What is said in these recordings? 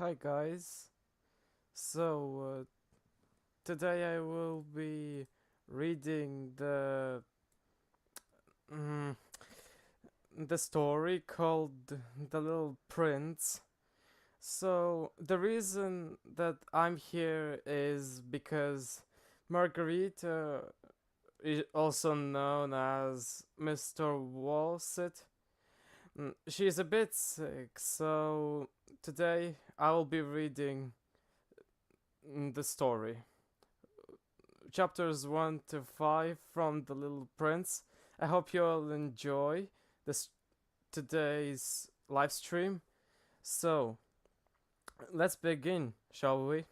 Hi guys. Today I will be reading mm, the story called The Little Prince. So the reason that I'm here is because Margarita, also known as Mr. Wallsit, she's a bit sick. So today I will be reading the story. Chapters 1 to 5 from The Little Prince. I hope you all enjoy this today's live stream. So, let's begin, shall we?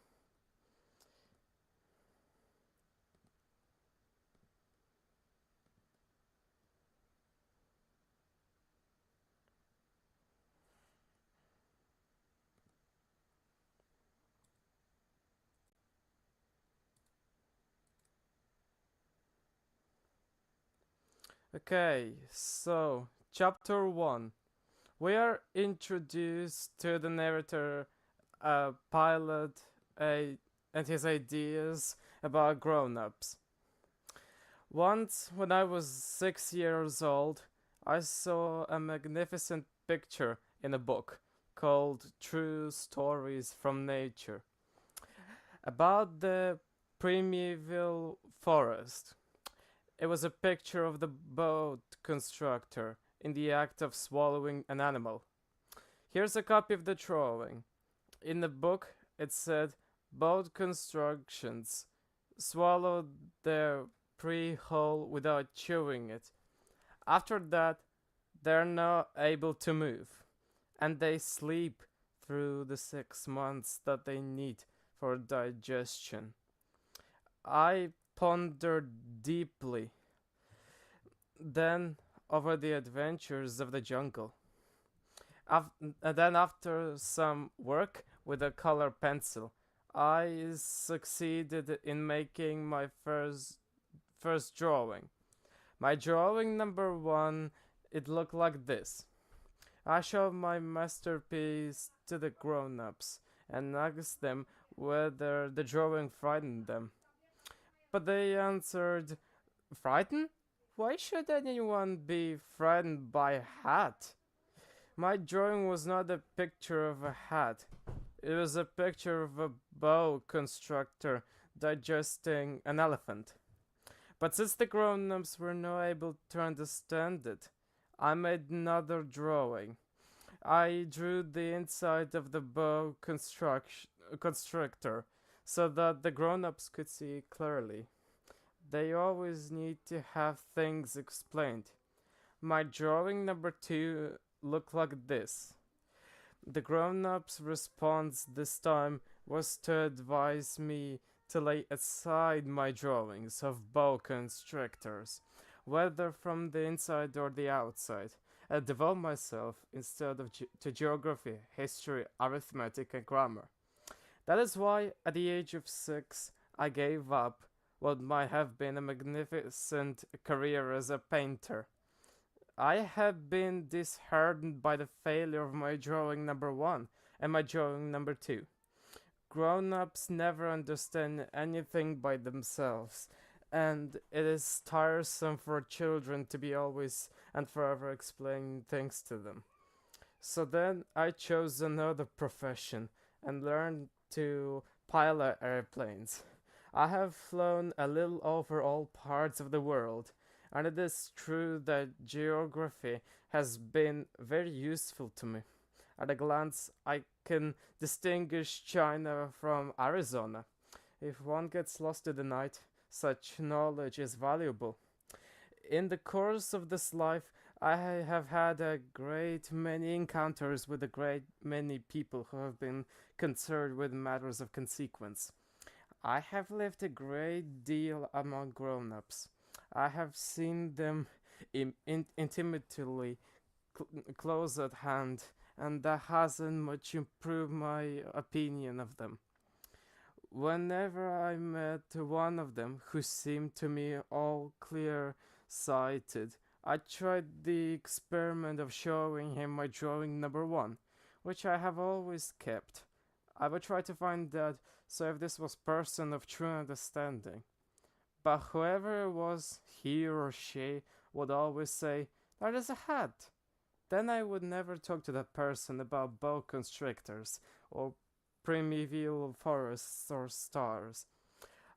Okay, so chapter 1. We are introduced to the narrator, pilot, a, and his ideas about grown ups. Once, when I was 6 years old, I saw a magnificent picture in a book called True Stories from Nature about the primeval forest. It was a picture of the boat constructor in the act of swallowing an animal. Here's a copy of the drawing. In the book, it said boat constructions swallowed their prey whole without chewing it. After that, they're not able to move, and they sleep through the 6 months that they need for digestion. I pondered deeply then over the adventures of the jungle. Then, after some work with a color pencil, I succeeded in making my first drawing. My drawing number one, it looked like this. I showed my masterpiece to the grown-ups and asked them whether the drawing frightened them. But they answered, "Frightened? Why should anyone be frightened by a hat?" My drawing was not a picture of a hat. It was a picture of a bow constructor digesting an elephant. But since the grown-ups were not able to understand it, I made another drawing. I drew the inside of the bow constructor so that the grown-ups could see clearly. They always need to have things explained. My drawing number two looked like this. The grown-up's response this time was to advise me to lay aside my drawings of boa constrictors, whether from the inside or the outside, and devote myself instead to geography, history, arithmetic, and grammar. That is why, at the age of 6, I gave up what might have been a magnificent career as a painter. I have been disheartened by the failure of my drawing number one and my drawing number two. Grown ups never understand anything by themselves, and it is tiresome for children to be always and forever explaining things to them. So then I chose another profession and learned to pilot airplanes. I have flown a little over all parts of the world, and it is true that geography has been very useful to me. At a glance, I can distinguish China from Arizona. If one gets lost in the night, such knowledge is valuable. In the course of this life, I have had a great many encounters with a great many people who have been concerned with matters of consequence. I have lived a great deal among grown ups. I have seen them intimately close at hand, and that hasn't much improved my opinion of them. Whenever I met one of them who seemed to me all clear sighted, I tried the experiment of showing him my drawing number one, which I have always kept. I would try to find that, so if this was person of true understanding. But whoever it was, he or she, would always say, "That is a hat." Then I would never talk to that person about boa constrictors or primeval forests or stars.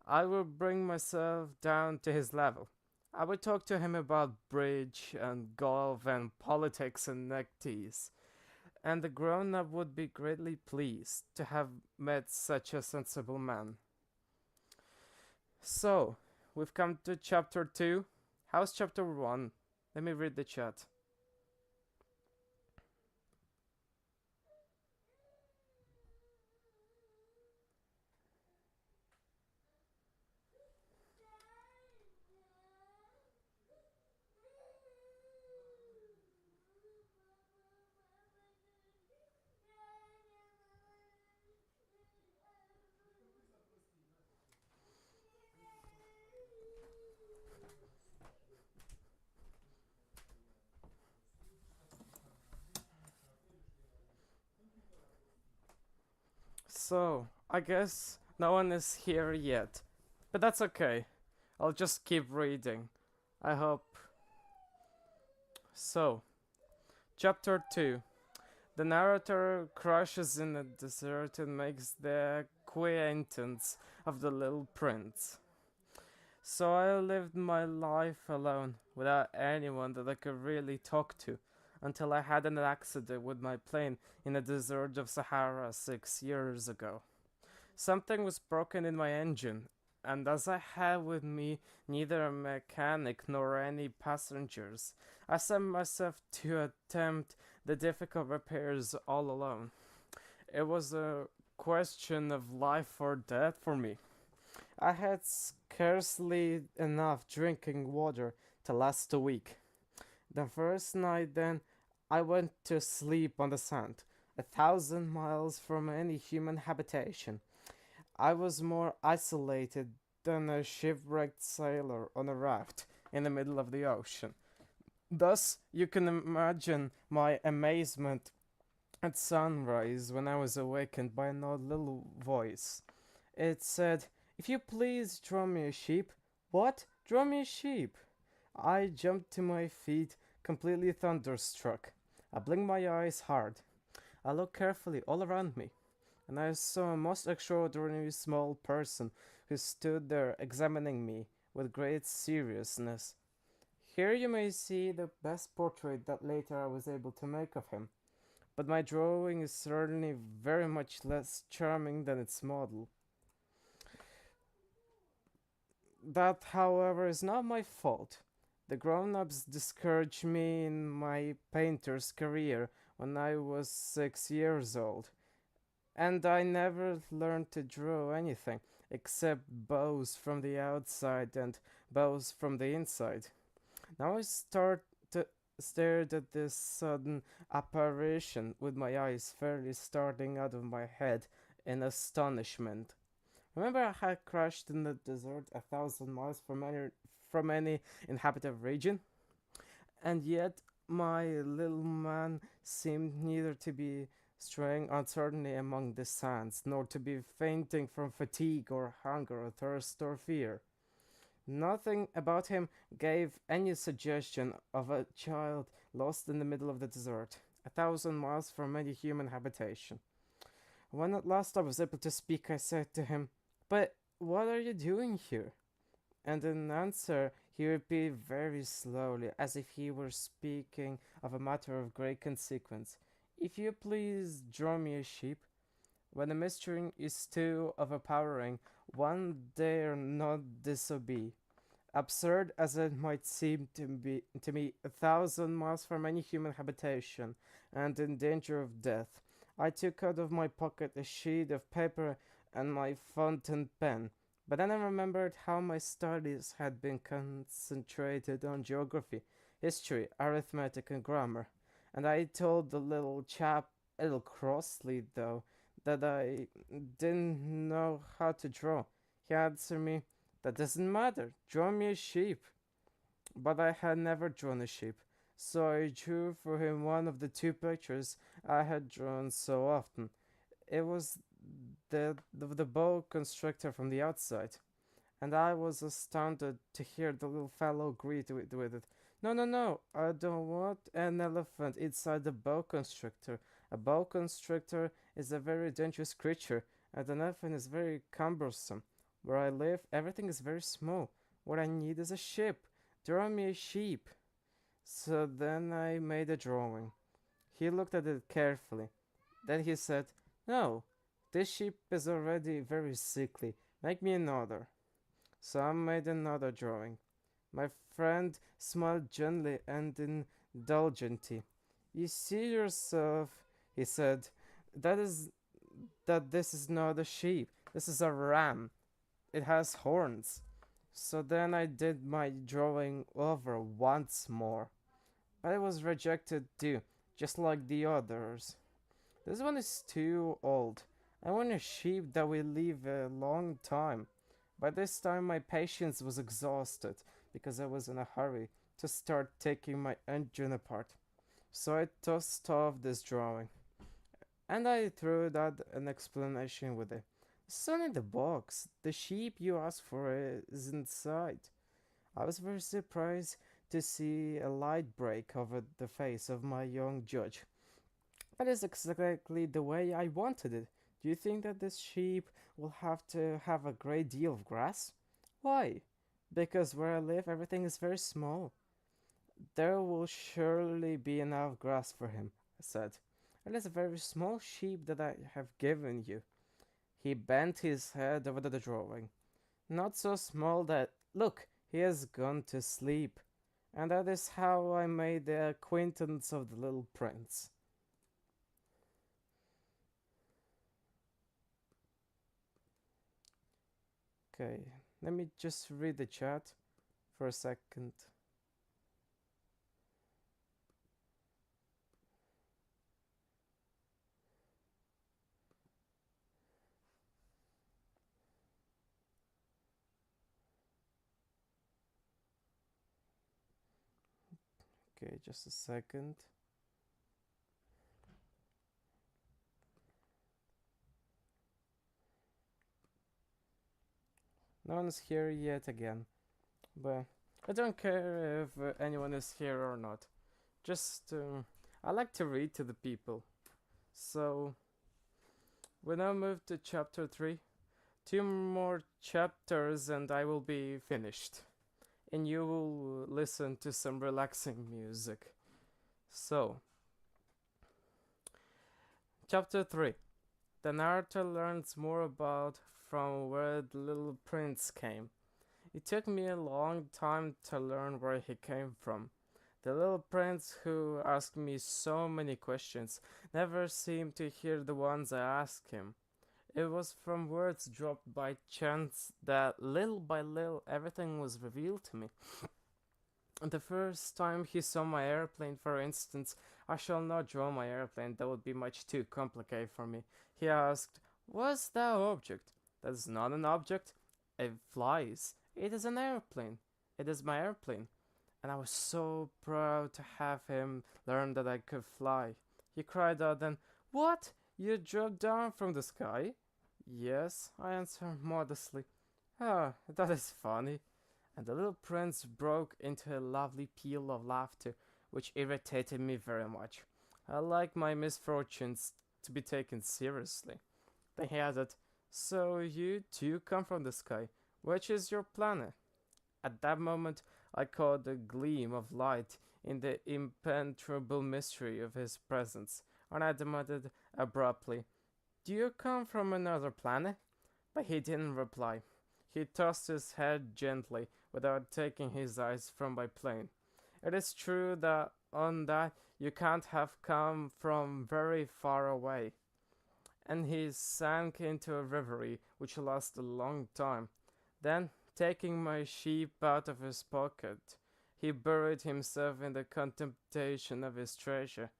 I would bring myself down to his level. I would talk to him about bridge and golf and politics and neckties, and the grown up would be greatly pleased to have met such a sensible man. So, we've come to chapter 2. How's chapter 1? Let me read the chat. So, I guess no one is here yet. But that's okay. I'll just keep reading. I hope. So, chapter 2. The narrator crashes in the desert and makes the acquaintance of the little prince. So I lived my life alone, without anyone that I could really talk to, until I had an accident with my plane in the desert of Sahara 6 years ago. Something was broken in my engine, and as I had with me neither a mechanic nor any passengers, I set myself to attempt the difficult repairs all alone. It was a question of life or death for me. I had scarcely enough drinking water to last a week. The first night, then, I went to sleep on the sand, 1,000 miles from any human habitation. I was more isolated than a shipwrecked sailor on a raft in the middle of the ocean. Thus, you can imagine my amazement at sunrise when I was awakened by an odd little voice. It said, "If you please, draw me a sheep." What? Draw me a sheep? I jumped to my feet, completely thunderstruck. I blinked my eyes hard. I looked carefully all around me, and I saw a most extraordinary small person who stood there examining me with great seriousness. Here you may see the best portrait that later I was able to make of him, but my drawing is certainly very much less charming than its model. That, however, is not my fault. The grown ups discouraged me in my painter's career when I was 6 years old, and I never learned to draw anything except bows from the outside and bows from the inside. Now I stared at this sudden apparition with my eyes fairly starting out of my head in astonishment. Remember, I had crashed in the desert 1,000 miles from any inhabited region, and yet my little man seemed neither to be straying uncertainly among the sands, nor to be fainting from fatigue or hunger or thirst or fear. Nothing about him gave any suggestion of a child lost in the middle of the desert, 1,000 miles from any human habitation. When at last I was able to speak, I said to him, "But what are you doing here?" And in answer, he repeated very slowly, as if he were speaking of a matter of great consequence, "If you please, draw me a sheep." When the mystery is too overpowering, one dare not disobey. Absurd as it might seem to me, 1,000 miles from any human habitation, and in danger of death, I took out of my pocket a sheet of paper and my fountain pen. But then I remembered how my studies had been concentrated on geography, history, arithmetic, and grammar, and I told the little chap, a little crossly though, that I didn't know how to draw. He answered me, "That doesn't matter, draw me a sheep." But I had never drawn a sheep, so I drew for him one of the two pictures I had drawn so often. It was the bow constrictor from the outside, and I was astounded to hear the little fellow agree with it. No, no, no, I don't want an elephant inside the boa constrictor. A boa constrictor is a very dangerous creature, and an elephant is very cumbersome. Where I live, everything is very small. What I need is a sheep. Draw me a sheep. So then I made a drawing. He looked at it carefully. Then he said, no, this sheep is already very sickly. Make me another. So I made another drawing. My friend smiled gently and indulgently. You see yourself, he said, that is that this is not a sheep. This is a ram. It has horns. So then I did my drawing over once more. But it was rejected too, just like the others. This one is too old. I want a sheep that will live a long time. By this time, my patience was exhausted because I was in a hurry to start taking my engine apart. So I tossed off this drawing and I threw out an explanation with it. It's not in the box. The sheep you asked for is inside. I was very surprised to see a light break over the face of my young judge. That is exactly the way I wanted it. Do you think that this sheep will have to have a great deal of grass? Why? Because where I live, everything is very small. There will surely be enough grass for him, I said. It is a very small sheep that I have given you. He bent his head over the drawing. Not so small that, look, he has gone to sleep. And that is how I made the acquaintance of the little prince. Okay, let me just read the chat for a second. Okay, just a second. No one's here yet again, but I don't care if anyone is here or not. Just, I like to read to the people. So, we now move to chapter 3. Two more chapters and I will be finished. And you will listen to some relaxing music. So, chapter 3. The narrator learns more about from where the little prince came. It took me a long time to learn where he came from. The little prince who asked me so many questions never seemed to hear the ones I asked him. It was from words dropped by chance that little by little everything was revealed to me. The first time he saw my airplane, for instance, I shall not draw my airplane, that would be much too complicated for me. He asked, what's that object? That is not an object. It flies. It is an airplane. It is my airplane. And I was so proud to have him learn that I could fly. He cried out then, what? You dropped down from the sky? Yes, I answered modestly. Ah, that is funny. And the little prince broke into a lovely peal of laughter, which irritated me very much. I like my misfortunes to be taken seriously. Then he added, so you too come from the sky. Which is your planet? At that moment, I caught a gleam of light in the impenetrable mystery of his presence, and I demanded abruptly, do you come from another planet? But he didn't reply. He tossed his head gently without taking his eyes from my plane. It is true that on that you can't have come from very far away. And he sank into a reverie which lasted a long time. Then, taking my sheep out of his pocket, he buried himself in the contemplation of his treasure.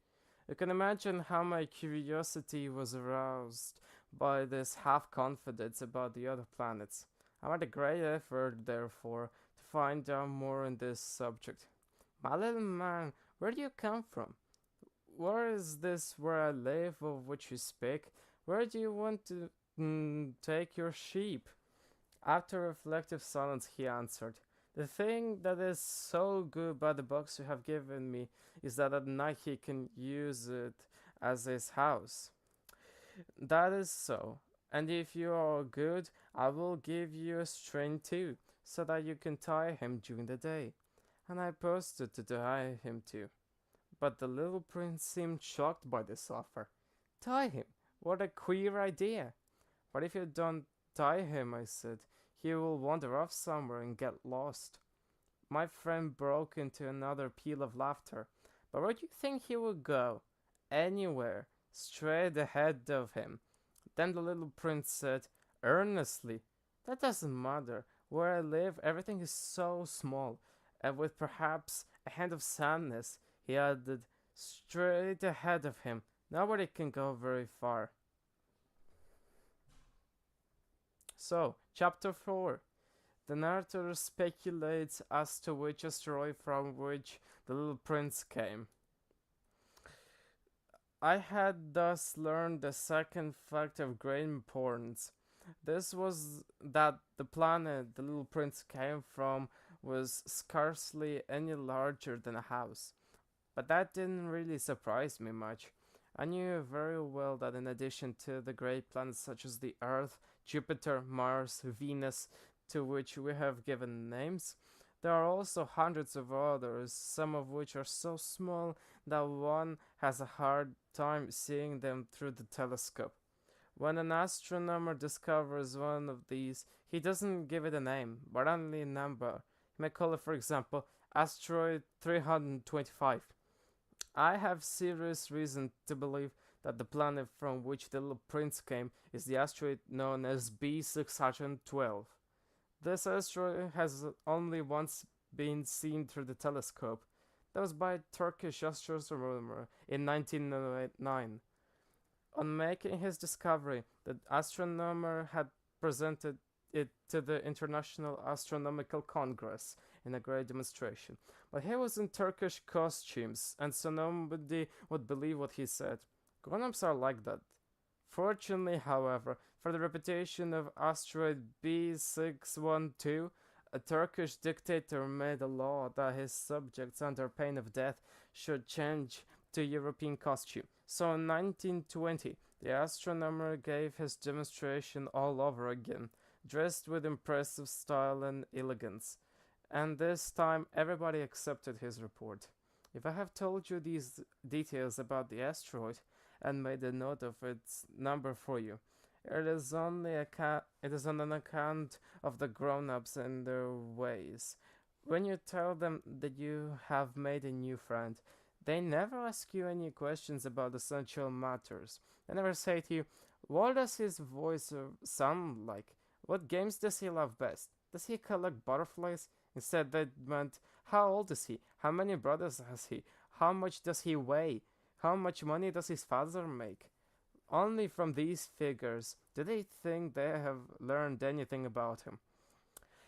You can imagine how my curiosity was aroused by this half confidence about the other planets. I made a great effort, therefore, to find out more on this subject. My little man, where do you come from? Where is this where I live of which you speak? Where do you want to take your sheep. After reflective silence, he answered, "The thing that is so good about the box you have given me is that at night he can use it as his house." "That is so. And if you are good, I will give you a string too, so that you can tie him during the day." And I posted to tie him too. But the little prince seemed shocked by this offer. "Tie him? What a queer idea!" "But if you don't tie him," I said, "he will wander off somewhere and get lost." My friend broke into another peal of laughter. "But where do you think he would go?" "Anywhere, straight ahead of him." Then the little prince said, earnestly, "That doesn't matter. Where I live, everything is so small." And with perhaps a hint of sadness, he added, "Straight ahead of him. Nobody can go very far." So, chapter 4. The narrator speculates as to which asteroid from which the little prince came. I had thus learned the second fact of great importance. This was that the planet the little prince came from was scarcely any larger than a house. But that didn't really surprise me much. I knew very well that in addition to the great planets such as the Earth, Jupiter, Mars, Venus, to which we have given names, there are also hundreds of others, some of which are so small that one has a hard time seeing them through the telescope. When an astronomer discovers one of these, he doesn't give it a name, but only a number. He may call it, for example, asteroid 325. I have serious reason to believe that the planet from which the little prince came is the asteroid known as B612. This asteroid has only once been seen through the telescope. That was by a Turkish astronomer in 1909. On making his discovery, the astronomer had presented it to the International Astronomical Congress in a great demonstration. But he was in Turkish costumes, and so nobody would believe what he said. Grown-ups are like that. Fortunately, however, for the reputation of asteroid B612, a Turkish dictator made a law that his subjects, under pain of death, should change to European costume. So in 1920, the astronomer gave his demonstration all over again, dressed with impressive style and elegance. And this time everybody accepted his report. If I have told you these details about the asteroid and made a note of its number for you, it is only it is on an account of the grown-ups and their ways. When you tell them that you have made a new friend, they never ask you any questions about essential matters. They never say to you, "What does his voice sound like? What games does he love best? Does he collect butterflies?" Instead, they meant, "How old is he? How many brothers has he? How much does he weigh? How much money does his father make?" Only from these figures do they think they have learned anything about him.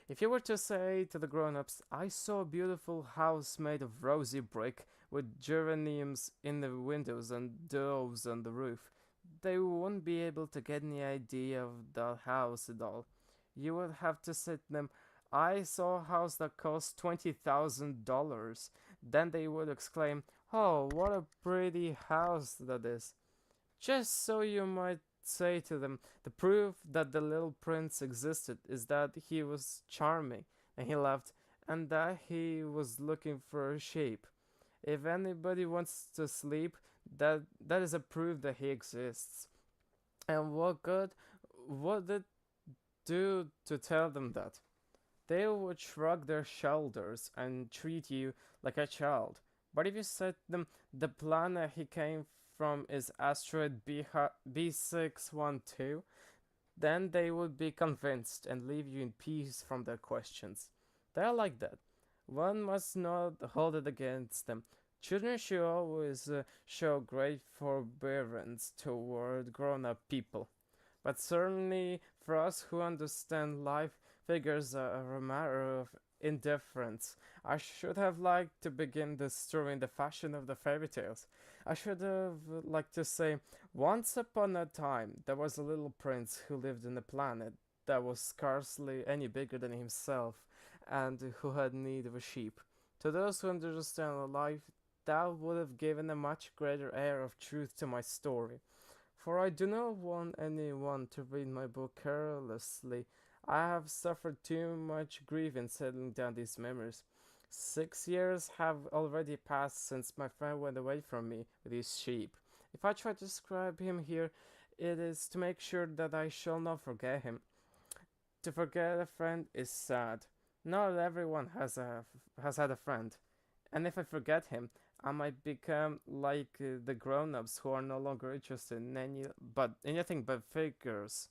If you were to say to the grown-ups, "I saw a beautiful house made of rosy brick with geraniums in the windows and doves on the roof," they wouldn't be able to get any idea of the house at all. You would have to say to them, "I saw a house that cost $20,000. Then they would exclaim, "Oh, what a pretty house that is." Just so you might say to them, the proof that the little prince existed is that he was charming, and he laughed, and that he was looking for a sheep. If anybody wants to sleep, that is a proof that he exists. And what good would it do to tell them that? They would shrug their shoulders and treat you like a child. But if you said to them the planet he came from is asteroid B612, then they would be convinced and leave you in peace from their questions. They are like that. One must not hold it against them. Children should always show great forbearance toward grown-up people. But certainly for us who understand life, figures are a matter of indifference. I should have liked to begin the story in the fashion of the fairy tales. I should have liked to say, once upon a time, there was a little prince who lived on a planet that was scarcely any bigger than himself, and who had need of a sheep. To those who understand life, that would have given a much greater air of truth to my story. For I do not want anyone to read my book carelessly. I have suffered too much grief in settling down these memories. 6 years have already passed since my friend went away from me with his sheep. If I try to describe him here, it is to make sure that I shall not forget him. To forget a friend is sad. Not everyone has had a friend, and if I forget him, I might become like the grown-ups who are no longer interested in anything but figures.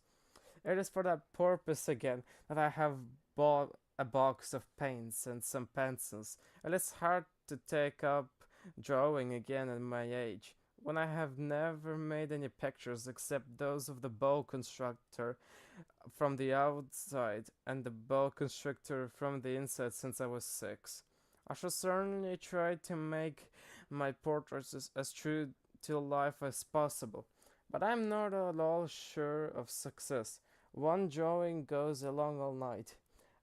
It is for that purpose again that I have bought a box of paints and some pencils. It is hard to take up drawing again at my age, when I have never made any pictures except those of the bow constructor from the outside and the boa constrictor from the inside since I was 6. I shall certainly try to make my portraits as true to life as possible, but I'm not at all sure of success. One drawing goes along all night,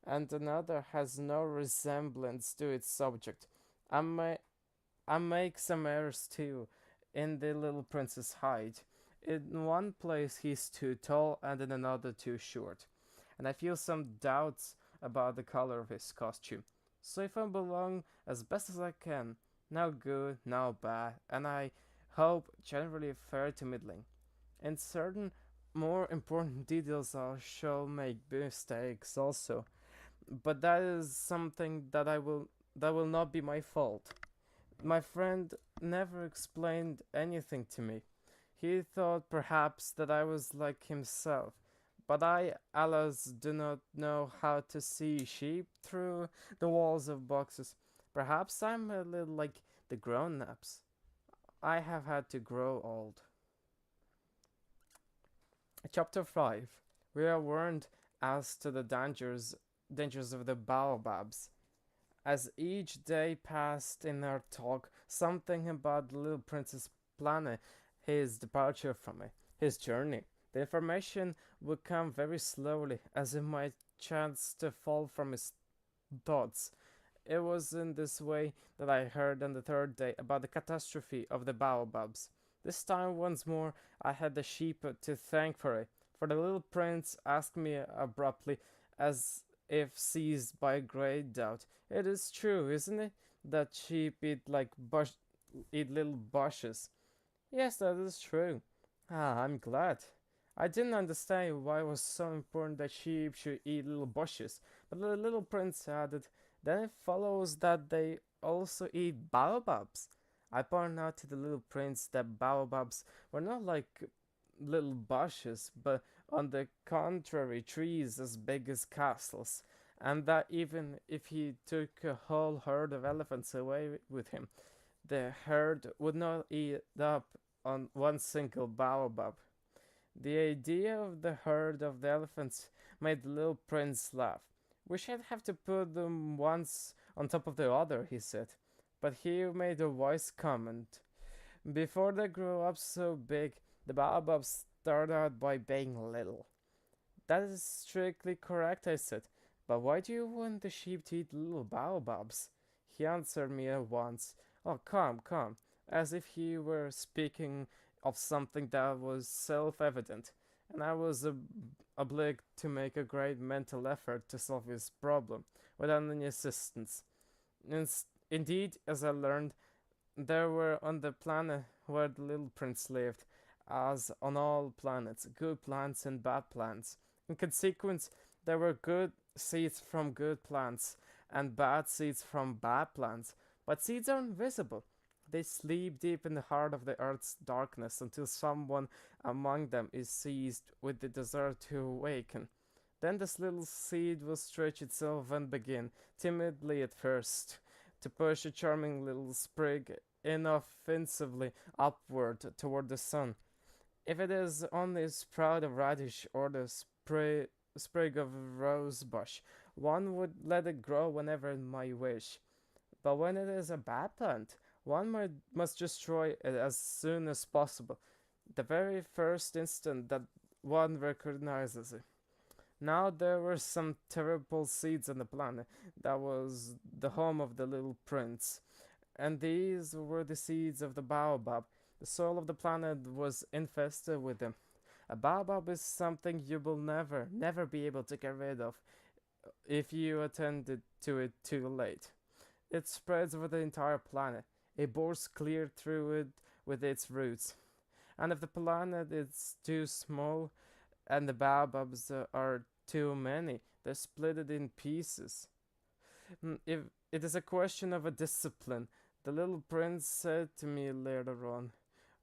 and another has no resemblance to its subject. I, may, I make some errors too in the little prince's height. In one place he's too tall and in another too short, and I feel some doubts about the color of his costume. So if I belong as best as I can, now good, now bad, and I hope generally fair to middling. In certain more important details I shall make mistakes also, but that is something that will not be my fault. My friend never explained anything to me. He thought perhaps that I was like himself, but I, alas, do not know how to see sheep through the walls of boxes. Perhaps I'm a little like the grown ups. I have had to grow old. Chapter 5. We are warned as to the dangers of the baobabs. As each day passed in our talk, something about the little prince's plan, his departure from it, his journey. The information would come very slowly, as it might chance to fall from his thoughts. It was in this way that I heard on the third day about the catastrophe of the baobabs. This time once more I had the sheep to thank for it, for the little prince asked me abruptly, as if seized by a great doubt. It is true, isn't it, that sheep eat little bushes? Yes, that is true. Ah, I'm glad. I didn't understand why it was so important that sheep should eat little bushes, but the little prince added, then it follows that they also eat baobabs. I pointed out to the little prince that baobabs were not like little bushes, but on the contrary, trees as big as castles, and that even if he took a whole herd of elephants away with him, the herd would not eat up on one single baobab. The idea of the herd of the elephants made the little prince laugh. We should have to put them once on top of the other, he said. But he made a wise comment. Before they grew up so big, the baobabs started out by being little. That is strictly correct, I said. But why do you want the sheep to eat little baobabs? He answered me at once. Oh, come, come, as if he were speaking of something that was self-evident, and I was obliged to make a great mental effort to solve his problem without any assistance. Indeed, as I learned, there were on the planet where the little prince lived, as on all planets, good plants and bad plants. In consequence, there were good seeds from good plants and bad seeds from bad plants, but seeds are invisible. They sleep deep in the heart of the earth's darkness until someone among them is seized with the desire to awaken. Then this little seed will stretch itself and begin, timidly at first, to push a charming little sprig inoffensively upward toward the sun. If it is only a sprout of radish or the sprig of rose bush, one would let it grow whenever it might wish. But when it is a bad plant, must destroy it as soon as possible, the very first instant that one recognizes it. Now there were some terrible seeds on the planet that was the home of the little prince, and these were the seeds of the baobab. The soil of the planet was infested with them. A baobab is something you will never be able to get rid of if you attended to it too late. It spreads over the entire planet. It bores clear through it with its roots. And if the planet is too small and the baobabs are too many, they split it in pieces. If it is a question of a discipline, the little prince said to me later on,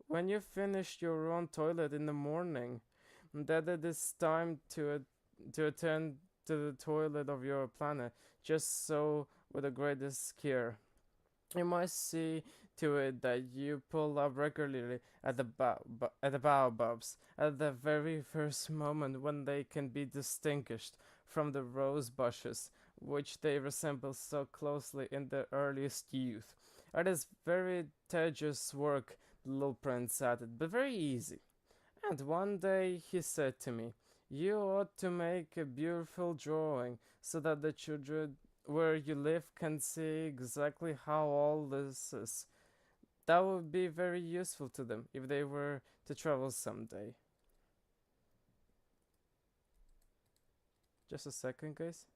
when you finish your own toilet in the morning, that it is time to attend to the toilet of your planet, just so with the greatest care. You must see to it that you pull up regularly at at the baobabs at the very first moment when they can be distinguished from the rose bushes, which they resemble so closely in their earliest youth. It is very tedious work, the little prince added, but very easy. And one day he said to me, you ought to make a beautiful drawing so that the children where you live can see exactly how all this is. That would be very useful to them if they were to travel someday. Just a second, guys.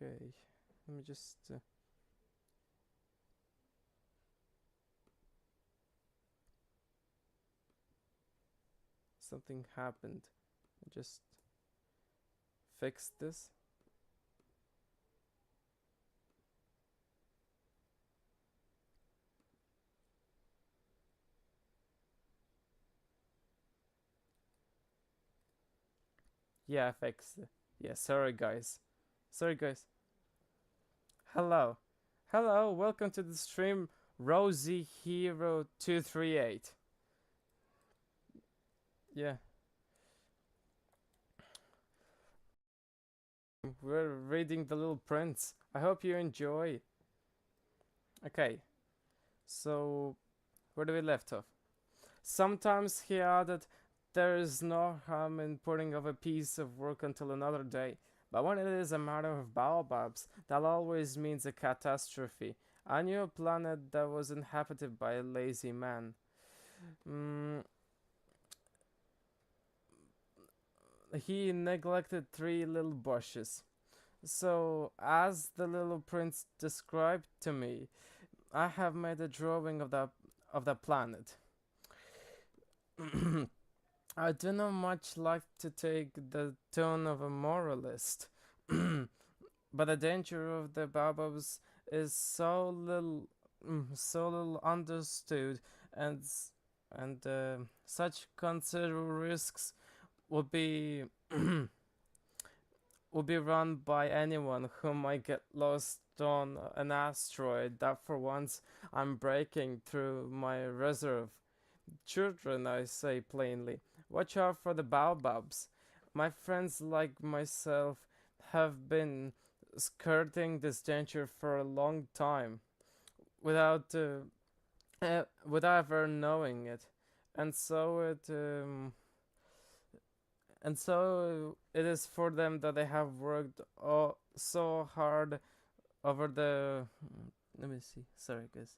Okay, let me just. Something happened. I just fixed this. Yeah, I fixed it. Yeah, sorry, guys. Sorry, guys. Hello. Hello, welcome to the stream, Rosie Hero 238. Yeah, we're reading The Little Prince. I hope you enjoy. Okay, so where do we left off? Sometimes he added, there is no harm in putting off a piece of work until another day. But when it is a matter of baobabs, that always means a catastrophe. I knew a planet that was inhabited by a lazy man. Mm, he neglected three little bushes. So, as the little prince described to me, I have made a drawing of the planet. I do not much like to take the tone of a moralist, but the danger of the baobabs is so little understood, and such considerable risks would be would be run by anyone who might get lost on an asteroid that for once I'm breaking through my reserve. Children, I say plainly, watch out for the baobabs. My friends like myself have been skirting this danger for a long time without ever knowing it, and so it is for them that they have worked so hard over the. Let me see. Sorry, guys.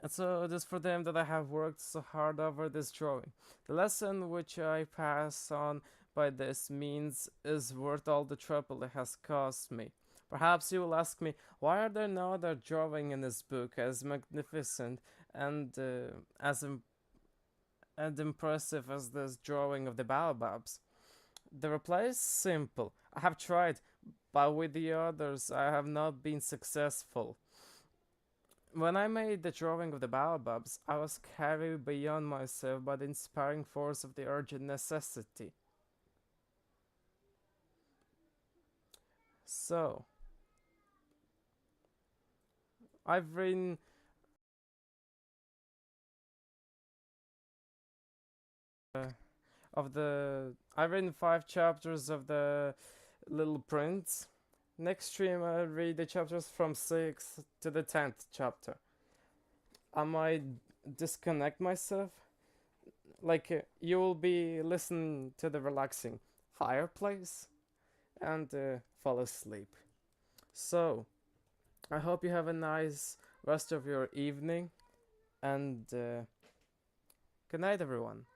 And so it is for them that I have worked so hard over this drawing. The lesson which I pass on by this means is worth all the trouble it has cost me. Perhaps you will ask me, why are there no other drawing in this book as magnificent and and impressive as this drawing of the baobabs? The reply is simple. I have tried, but with the others I have not been successful. When I made the drawing of the baobabs, I was carried beyond myself by the inspiring force of the urgent necessity. So, I've written of the. I've written 5 chapters of the Little Prince. Next stream, I'll read the chapters from 6 to the 10th chapter. I might disconnect myself. Like, you will be listening to the relaxing fireplace and fall asleep. So, I hope you have a nice rest of your evening and good night, everyone.